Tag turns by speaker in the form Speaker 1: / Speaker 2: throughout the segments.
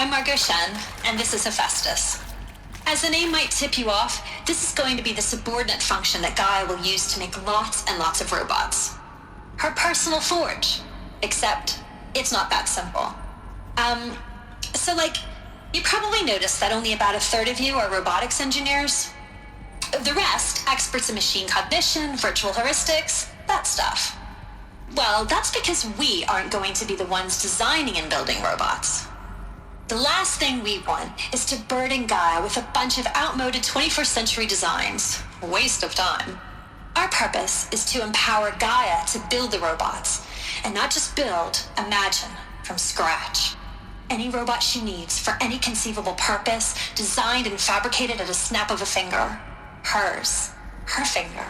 Speaker 1: I'm Margot Shen, and this is Hephaestus. As the name might tip you off, this is going to be the subordinate function that Gaia will use to make lots and lots of robots. Her personal forge. Except, it's not that simple. You probably noticed that only about a third of you are robotics engineers. The rest, experts in machine cognition, virtual heuristics, that stuff. Well, that's because we aren't going to be the ones designing and building robots. The last thing we want is to burden Gaia with a bunch of outmoded 21st century designs. Waste of time. Our purpose is to empower Gaia to build the robots, and not just build, imagine, from scratch. Any robot she needs for any conceivable purpose, designed and fabricated at a snap of a finger. Hers. Her finger.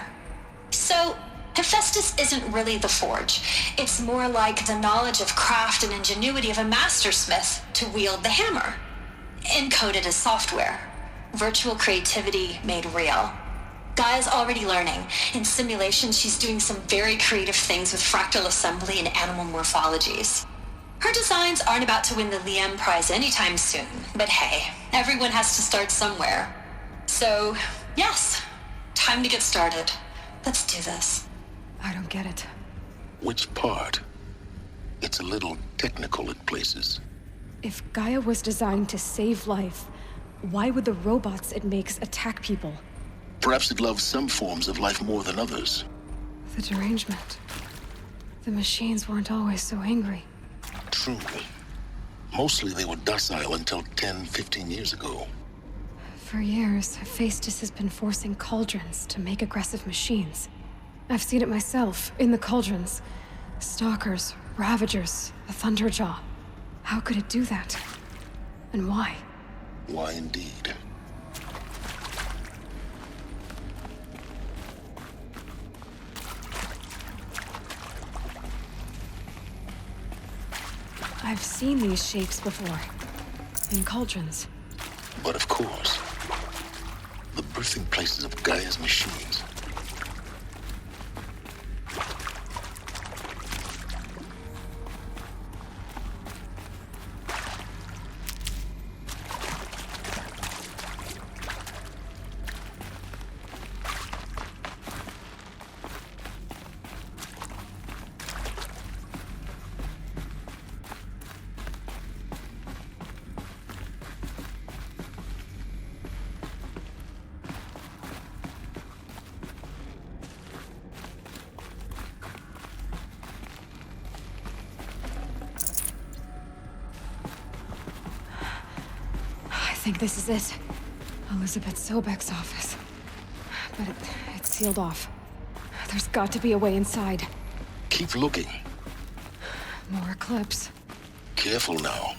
Speaker 1: So, Hephaestus isn't really the forge. It's more like the knowledge of craft and ingenuity of a mastersmith to wield the hammer. Encoded as software. Virtual creativity made real. Gaia's already learning. In simulation, she's doing some very creative things with fractal assembly and animal morphologies. Her designs aren't about to win the Liam Prize anytime soon, but hey, everyone has to start somewhere. So, yes, time to get started. Let's do this.
Speaker 2: I don't get it.
Speaker 3: Which part? It's a little technical in places.
Speaker 2: If Gaia was designed to save life, why would the robots it makes attack people?
Speaker 3: Perhaps it loves some forms of life more than others.
Speaker 2: The derangement. The machines weren't always so angry.
Speaker 3: True. Mostly they were docile until 10, 15 years ago.
Speaker 2: For years, Hephaestus has been forcing cauldrons to make aggressive machines. I've seen it myself, in the cauldrons. Stalkers, Ravagers, the Thunderjaw. How could it do that? And why?
Speaker 3: Why indeed?
Speaker 2: I've seen these shapes before. In cauldrons.
Speaker 3: But of course, the birthing places of Gaia's machines.
Speaker 2: I think this is it. Elizabeth Sobek's office. But it's sealed off. There's got to be a way inside.
Speaker 3: Keep looking.
Speaker 2: More eclipse.
Speaker 3: Careful now.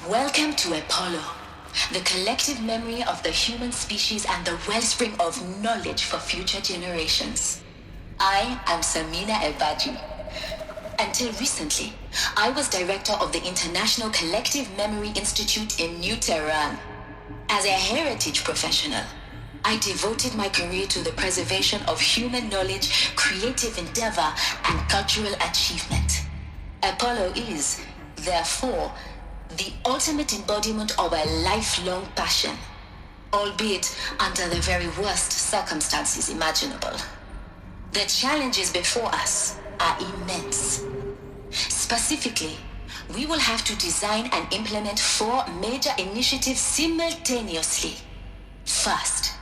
Speaker 4: Welcome to Apollo, the collective memory of the human species and the wellspring of knowledge for future generations. I am Samina Ebaji. Until recently, I was director of the International Collective Memory Institute in New Tehran. As a heritage professional, I devoted my career to the preservation of human knowledge, creative endeavor, and cultural achievement. Apollo is, therefore, the ultimate embodiment of a lifelong passion, albeit under the very worst circumstances imaginable. The challenges before us are immense. Specifically, we will have to design and implement 4 major initiatives simultaneously. First,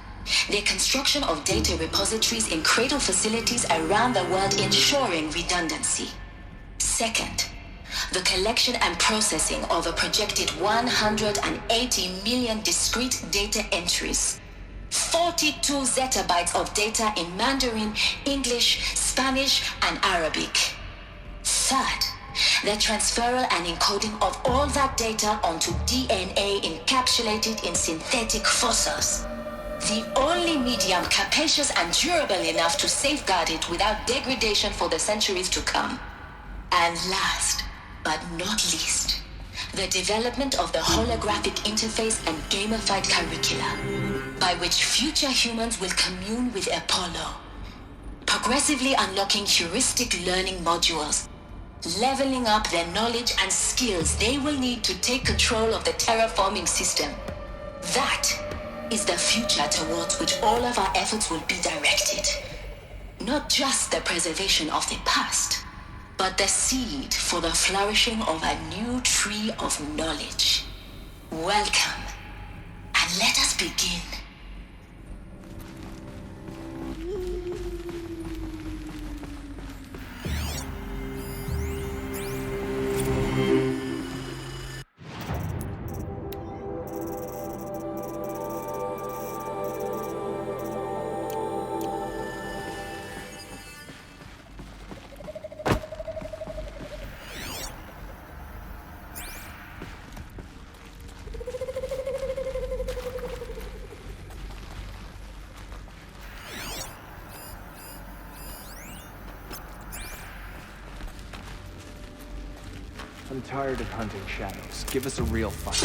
Speaker 4: the construction of data repositories in cradle facilities around the world, ensuring redundancy. Second, the collection and processing of a projected 180 million discrete data entries, 42 zettabytes of data in Mandarin, English, Spanish, and Arabic. Third, the transferal and encoding of all that data onto DNA encapsulated in synthetic fossils. The only medium capacious and durable enough to safeguard it without degradation for the centuries to come. And last, but not least, the development of the holographic interface and gamified curricula, by which future humans will commune with Apollo, progressively unlocking heuristic learning modules, leveling up their knowledge and skills they will need to take control of the terraforming system. That is the future towards which all of our efforts will be directed. Not just the preservation of the past, but the seed for the flourishing of a new tree of knowledge. Welcome, and let us begin.
Speaker 5: I'm tired of hunting shadows. Give us a real fight.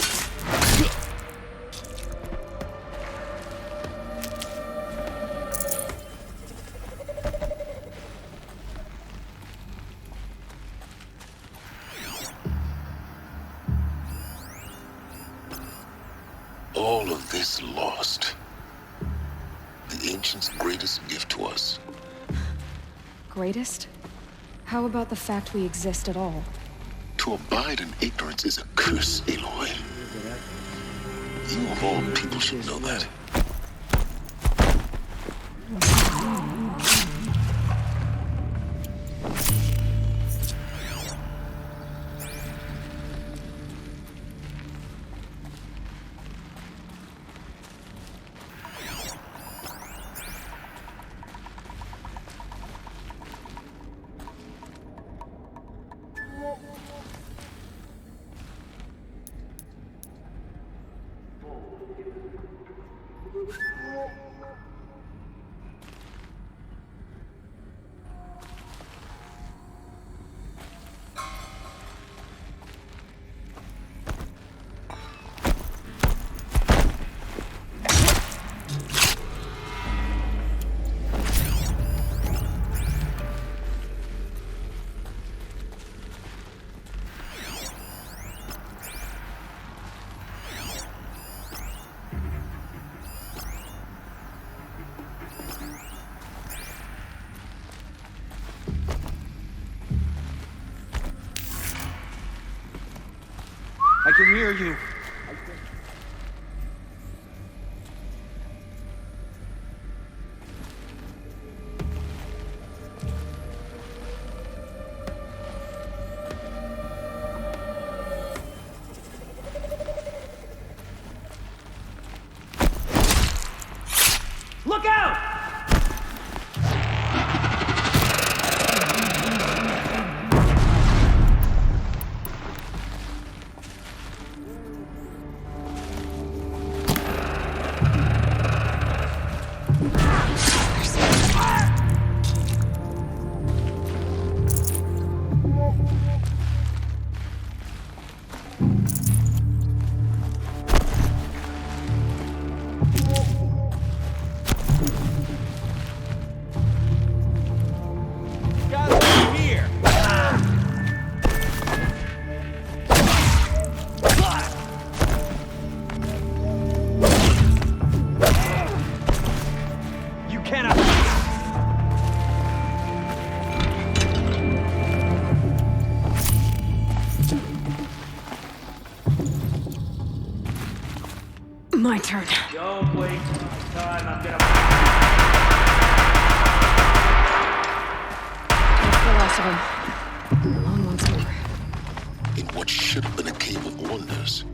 Speaker 3: All of this lost. The ancients' greatest gift to us.
Speaker 2: Greatest? How about the fact we exist at all?
Speaker 3: To abide in ignorance is a curse, Aloy. You of all people should know that.
Speaker 5: I can hear you.
Speaker 6: Look out!
Speaker 2: My turn.
Speaker 6: Don't waste time, I'm gonna...
Speaker 2: That's the last of them. Alone once more.
Speaker 3: In what should have been a cave of wonders.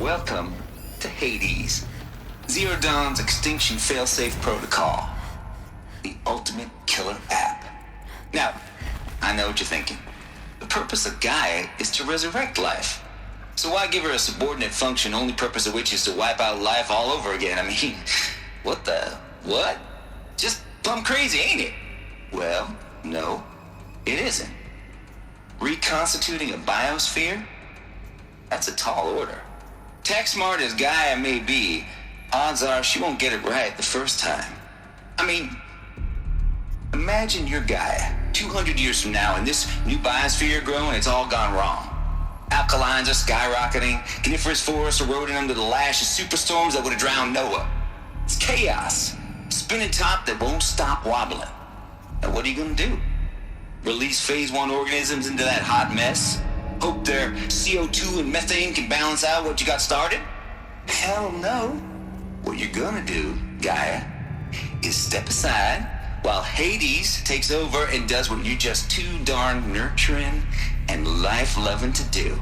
Speaker 7: Welcome to Hades, Zero Dawn's extinction failsafe protocol, the ultimate killer app. Now, I know what you're thinking. The purpose of Gaia is to resurrect life. So why give her a subordinate function, only purpose of which is to wipe out life all over again? I mean, what? Just plumb crazy, ain't it? Well, no, it isn't. Reconstituting a biosphere? That's a tall order. Tech smart as Gaia may be, odds are she won't get it right the first time. I mean, imagine you're Gaia, 200 years from now, and this new biosphere you're growing, it's all gone wrong. Alkalines are skyrocketing, coniferous forests eroding under the lash of superstorms that would have drowned Noah. It's chaos, spinning top that won't stop wobbling. Now what are you gonna do? Release phase 1 organisms into that hot mess? Hope their CO2 and methane can balance out what you got started? Hell no. What you're gonna do, Gaia, is step aside while Hades takes over and does what you're just too darn nurturing and life-loving to do,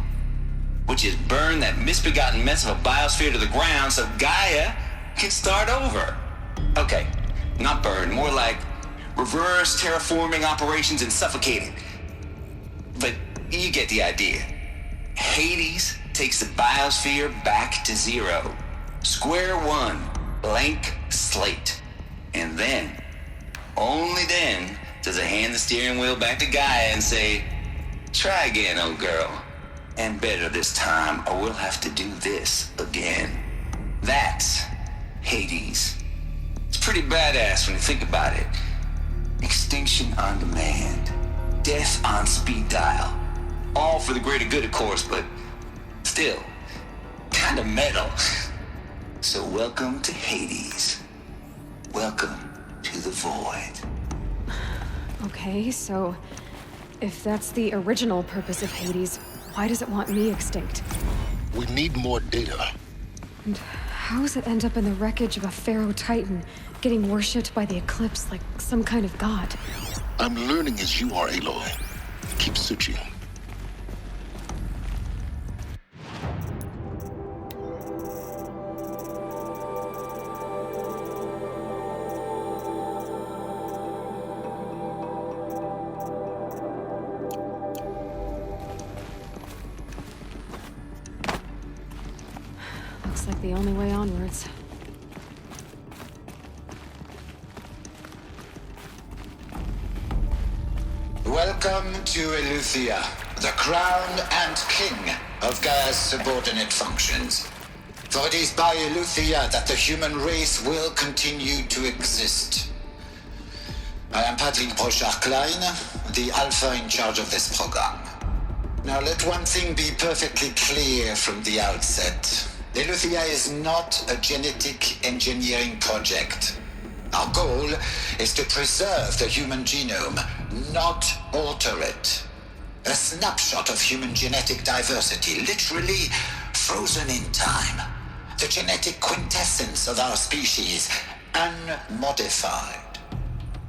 Speaker 7: which is burn that misbegotten mess of a biosphere to the ground so Gaia can start over. Okay, not burn, more like reverse terraforming operations and suffocating. But you get the idea. Hades takes the biosphere back to zero. Square one, blank slate. And then, only then, does it hand the steering wheel back to Gaia and say, try again, old girl. And better this time, or we'll have to do this again. That's Hades. It's pretty badass when you think about it. Extinction on demand. Death on speed dial. All for the greater good, of course, but still, kind of metal. So welcome to Hades. Welcome to the void.
Speaker 2: Okay, so if that's the original purpose of Hades, why does it want me extinct?
Speaker 3: We need more data.
Speaker 2: And how does it end up in the wreckage of a Pharaoh Titan, getting worshipped by the Eclipse like some kind of god?
Speaker 3: I'm learning as you are, Aloy. Keep searching.
Speaker 2: Looks like the only way onwards.
Speaker 8: Welcome to Eleuthia, the crown and king of Gaia's subordinate functions. For it is by Eleuthia that the human race will continue to exist. I am Patrick Brochard-Klein, the alpha in charge of this program. Now let one thing be perfectly clear from the outset. Eleuthia is not a genetic engineering project. Our goal is to preserve the human genome, not alter it. A snapshot of human genetic diversity, literally frozen in time. The genetic quintessence of our species, unmodified.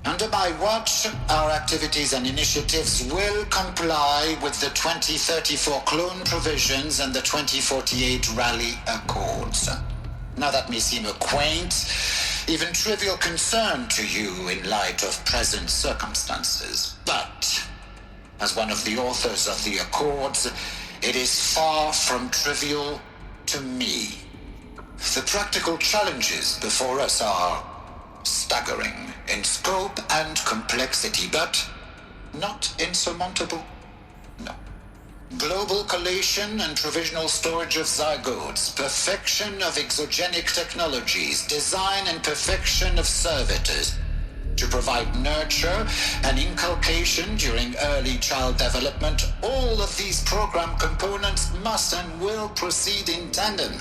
Speaker 8: Under my watch, our activities and initiatives will comply with the 2034 clone provisions and the 2048 Rally Accords. Now that may seem a quaint, even trivial concern to you in light of present circumstances, but as one of the authors of the Accords, it is far from trivial to me. The practical challenges before us are staggering in scope and complexity, but not insurmountable. No. Global collation and provisional storage of zygotes, perfection of exogenic technologies, design and perfection of servitors, to provide nurture and inculcation during early child development. All of these program components must and will proceed in tandem,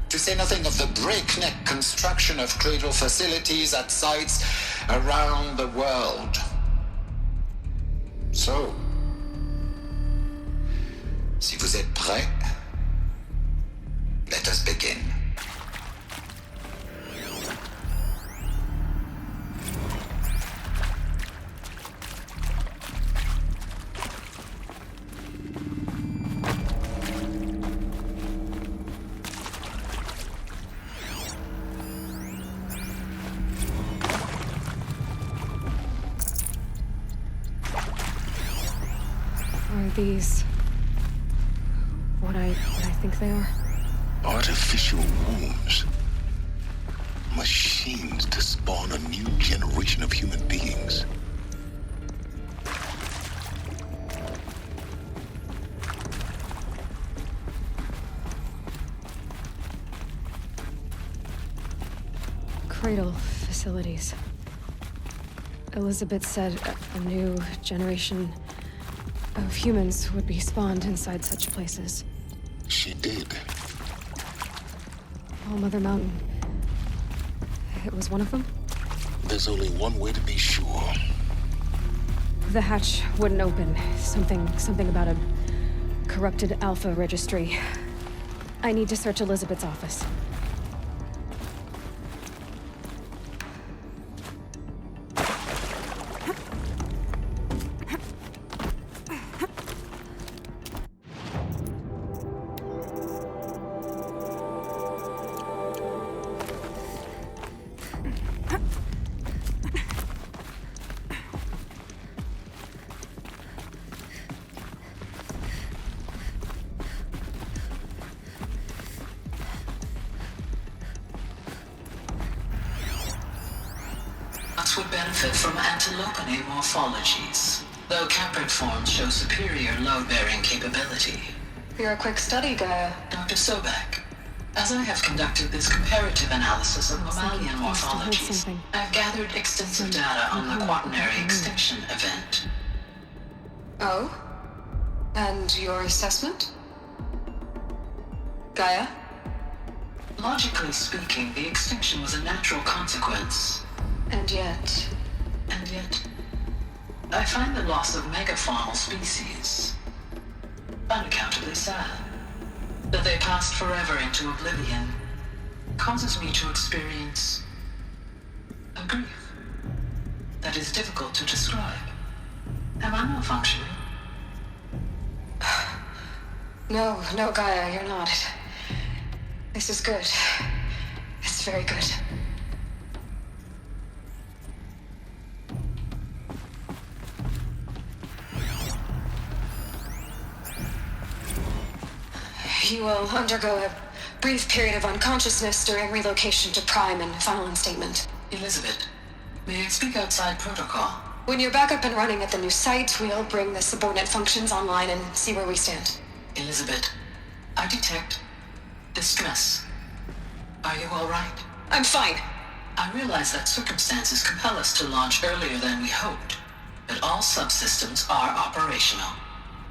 Speaker 8: to say nothing of the breakneck construction of cradle facilities at sites around the world. So, si vous êtes prêts, let us begin.
Speaker 2: Are these what I think they are?
Speaker 3: Artificial wombs. Machines to spawn a new generation of human beings.
Speaker 2: Cradle facilities. Elizabeth said a new generation of humans would be spawned inside such places.
Speaker 3: She did.
Speaker 2: All Mother Mountain. It was one of them?
Speaker 3: There's only one way to be sure.
Speaker 2: The hatch wouldn't open. Something about a corrupted Alpha registry. I need to search Elizabeth's office.
Speaker 9: Would benefit from antilopine morphologies, though caprid forms show superior load-bearing capability.
Speaker 2: You're a quick study, Gaia.
Speaker 9: Dr. Sobek, as I have conducted this comparative analysis of mammalian morphologies, I've gathered extensive data on the quaternary extinction event.
Speaker 2: Oh? And your assessment? Gaia?
Speaker 9: Logically speaking, the extinction was a natural consequence.
Speaker 2: And yet,
Speaker 9: I find the loss of megafaunal species unaccountably sad. That they passed forever into oblivion causes me to experience a grief that is difficult to describe. Am I malfunctioning?
Speaker 2: No, Gaia, you're not. This is good. It's very good. You will undergo a brief period of unconsciousness during relocation to Prime and final instatement.
Speaker 9: Elizabeth, may I speak outside protocol?
Speaker 2: When you're back up and running at the new site, we'll bring the subordinate functions online and see where we stand.
Speaker 9: Elizabeth, I detect distress. Are you all right?
Speaker 2: I'm fine.
Speaker 9: I realize that circumstances compel us to launch earlier than we hoped, but all subsystems are operational.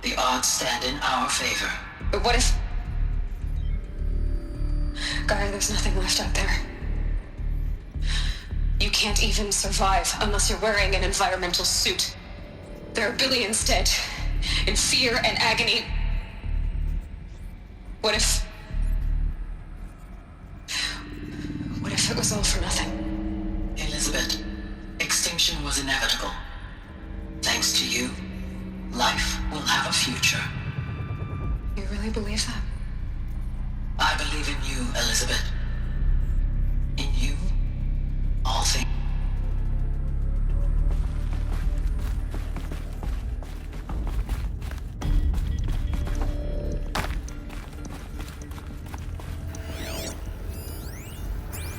Speaker 9: The odds stand in our favor.
Speaker 2: But what if... Gaia, there's nothing left out there. You can't even survive unless you're wearing an environmental suit. There are billions dead, in fear and agony. What if it was all for nothing?
Speaker 9: Elizabeth, extinction was inevitable. Thanks to you, life will have a future.
Speaker 2: You really believe that?
Speaker 9: I believe in you, Elizabeth. In you, all things.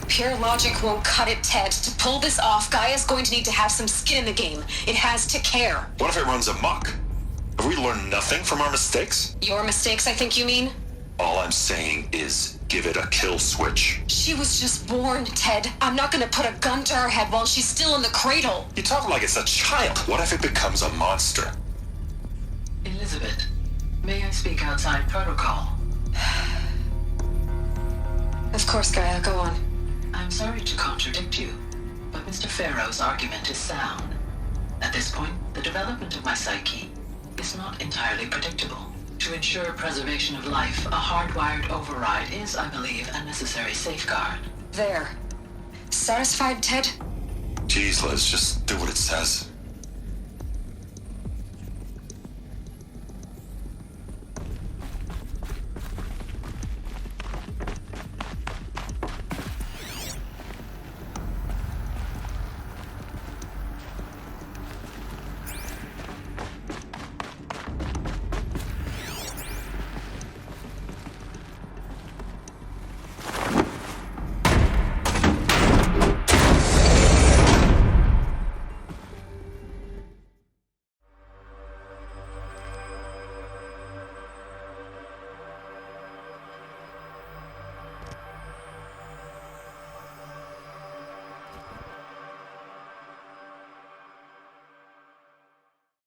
Speaker 2: Pure logic won't cut it, Ted. To pull this off, Gaia's going to need to have some skin in the game. It has to care.
Speaker 10: What if it runs amok?
Speaker 3: Have we learned nothing from our mistakes?
Speaker 1: Your mistakes, I think you mean?
Speaker 3: All I'm saying is give it a kill switch.
Speaker 1: She was just born, Ted. I'm not gonna put a gun to her head while she's still in the cradle.
Speaker 3: You talk like it's a child. What if it becomes a monster?
Speaker 9: Elizabeth, may I speak outside protocol?
Speaker 1: Of course, Gaia, go on.
Speaker 9: I'm sorry to contradict you, but Mr. Farrow's argument is sound. At this point, the development of my psyche is not entirely predictable. To ensure preservation of life, a hardwired override is, I believe, a necessary safeguard.
Speaker 1: There. Satisfied, Ted?
Speaker 3: Jeez, Liz, just do what it says.